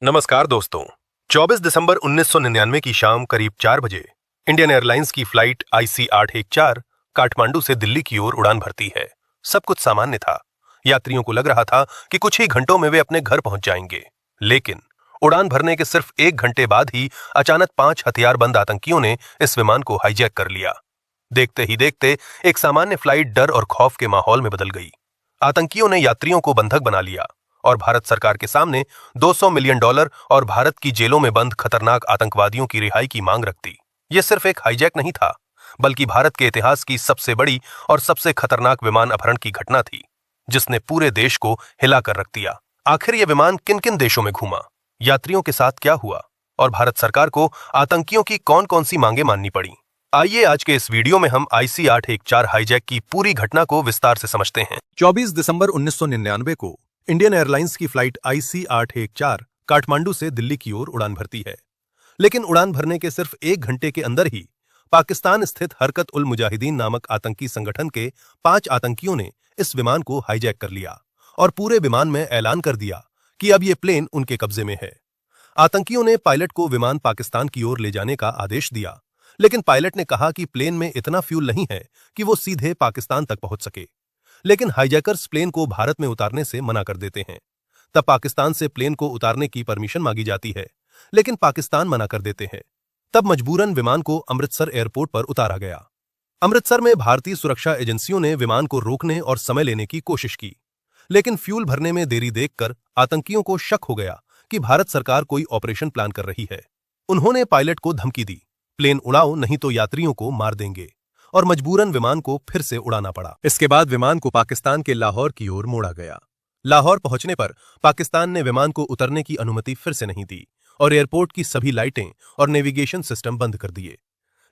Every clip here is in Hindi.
नमस्कार दोस्तों। 24 दिसंबर 1999 की शाम करीब 4 बजे इंडियन एयरलाइंस की फ्लाइट IC-814 काठमांडू से दिल्ली की ओर उड़ान भरती है। सब कुछ सामान्य था। यात्रियों को लग रहा था कि कुछ ही घंटों में वे अपने घर पहुंच जाएंगे। लेकिन उड़ान भरने के सिर्फ 1 घंटे बाद ही अचानक 5 हथियारबंद आतंकियों ने इस विमान को हाईजैक कर लिया। देखते ही देखते एक सामान्य फ्लाइट डर और खौफ के माहौल में बदल गई। आतंकियों ने यात्रियों को बंधक बना लिया और भारत सरकार के सामने $200 मिलियन और भारत की जेलों में बंद खतरनाक आतंकवादियों की रिहाई की मांग रख दी। यह सिर्फ एक हाईजैक नहीं था, बल्कि भारत के इतिहास की सबसे बड़ी और सबसे खतरनाक विमान अपहरण की घटना थी, जिसने पूरे देश को हिला कर रख दिया। आखिर यह विमान किन किन देशों में घूमा, यात्रियों के साथ क्या हुआ और भारत सरकार को आतंकियों की कौन कौन सी मांगे माननी पड़ी, आइए आज के इस वीडियो में हम IC-814 हाईजैक की पूरी घटना को विस्तार से समझते हैं। 24 दिसंबर 1999 को इंडियन एयरलाइंस की फ्लाइट IC-814 काठमांडू से दिल्ली की ओर उड़ान भरती है। लेकिन उड़ान भरने के सिर्फ 1 घंटे के अंदर ही पाकिस्तान स्थित हरकत उल मुजाहिदीन नामक आतंकी संगठन के 5 आतंकियों ने इस विमान को हाईजैक कर लिया और पूरे विमान में ऐलान कर दिया कि अब यह प्लेन उनके कब्जे में है। आतंकियों ने पायलट को विमान पाकिस्तान की ओर ले जाने का आदेश दिया, लेकिन पायलट ने कहा कि प्लेन में इतना फ्यूल नहीं है कि वो सीधे पाकिस्तान तक पहुंच सके। लेकिन हाईजैकर्स प्लेन को भारत में उतारने से मना कर देते हैं। तब पाकिस्तान से प्लेन को उतारने की परमिशन मांगी जाती है, लेकिन पाकिस्तान मना कर देते हैं। तब मजबूरन विमान को अमृतसर एयरपोर्ट पर उतारा गया। अमृतसर में भारतीय सुरक्षा एजेंसियों ने विमान को रोकने और समय लेने की कोशिश की, लेकिन फ्यूल भरने में देरी देखकर आतंकियों को शक हो गया कि भारत सरकार कोई ऑपरेशन प्लान कर रही है। उन्होंने पायलट को धमकी दी, प्लेन उड़ाओ नहीं तो यात्रियों को मार देंगे, और मजबूरन विमान को फिर से उड़ाना पड़ा। इसके बाद विमान को पाकिस्तान के लाहौर की ओर मोड़ा गया। लाहौर पहुंचने पर पाकिस्तान ने विमान को उतरने की अनुमति फिर से नहीं दी और एयरपोर्ट की सभी लाइटें और नेविगेशन सिस्टम बंद कर दिए।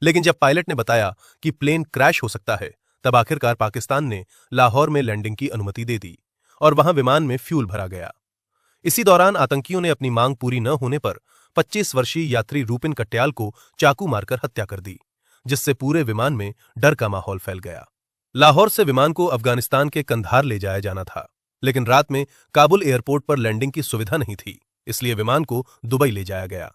लेकिन जब पायलट ने बताया कि प्लेन क्रैश हो सकता है, तब आखिरकार पाकिस्तान ने लाहौर में लैंडिंग की अनुमति दे दी और वहां विमान में फ्यूल भरा गया। इसी दौरान आतंकियों ने अपनी मांग पूरी न होने पर 25 वर्षीय यात्री रूपिन कट्याल को चाकू मारकर हत्या कर दी, जिससे पूरे विमान में डर का माहौल फैल गया। लाहौर से विमान को अफगानिस्तान के कंधार ले जाया जाना था, लेकिन रात में काबुल एयरपोर्ट पर लैंडिंग की सुविधा नहीं थी, इसलिए विमान को दुबई ले जाया गया।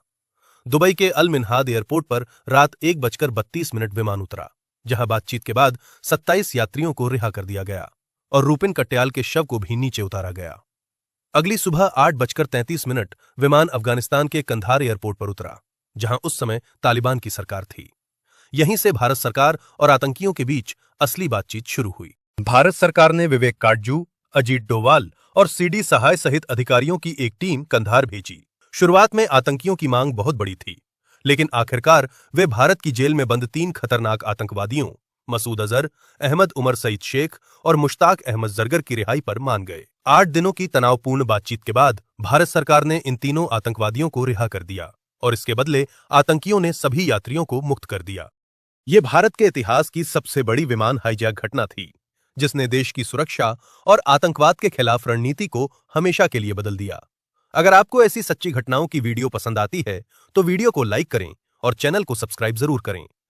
दुबई के अल मिन्हाद एयरपोर्ट पर रात 1:32 विमान उतरा, जहां बातचीत के बाद 27 यात्रियों को रिहा कर दिया गया और रूपिन कट्याल के शव को भी नीचे उतारा गया। अगली सुबह 8:33 विमान अफगानिस्तान के कंधार एयरपोर्ट पर उतरा, जहां उस समय तालिबान की सरकार थी। यहीं से भारत सरकार और आतंकियों के बीच असली बातचीत शुरू हुई। भारत सरकार ने विवेक काटजू, अजीत डोवाल और CD सहाय सहित अधिकारियों की एक टीम कंधार भेजी। शुरुआत में आतंकियों की मांग बहुत बड़ी थी, लेकिन आखिरकार वे भारत की जेल में बंद 3 खतरनाक आतंकवादियों मसूद अजहर, अहमद उमर सईद शेख और मुश्ताक अहमद जरगर की रिहाई पर मान गए। 8 दिनों की तनावपूर्ण बातचीत के बाद भारत सरकार ने इन तीनों आतंकवादियों को रिहा कर दिया और इसके बदले आतंकियों ने सभी यात्रियों को मुक्त कर दिया। ये भारत के इतिहास की सबसे बड़ी विमान हाईजैक घटना थी, जिसने देश की सुरक्षा और आतंकवाद के खिलाफ रणनीति को हमेशा के लिए बदल दिया। अगर आपको ऐसी सच्ची घटनाओं की वीडियो पसंद आती है तो वीडियो को लाइक करें और चैनल को सब्सक्राइब जरूर करें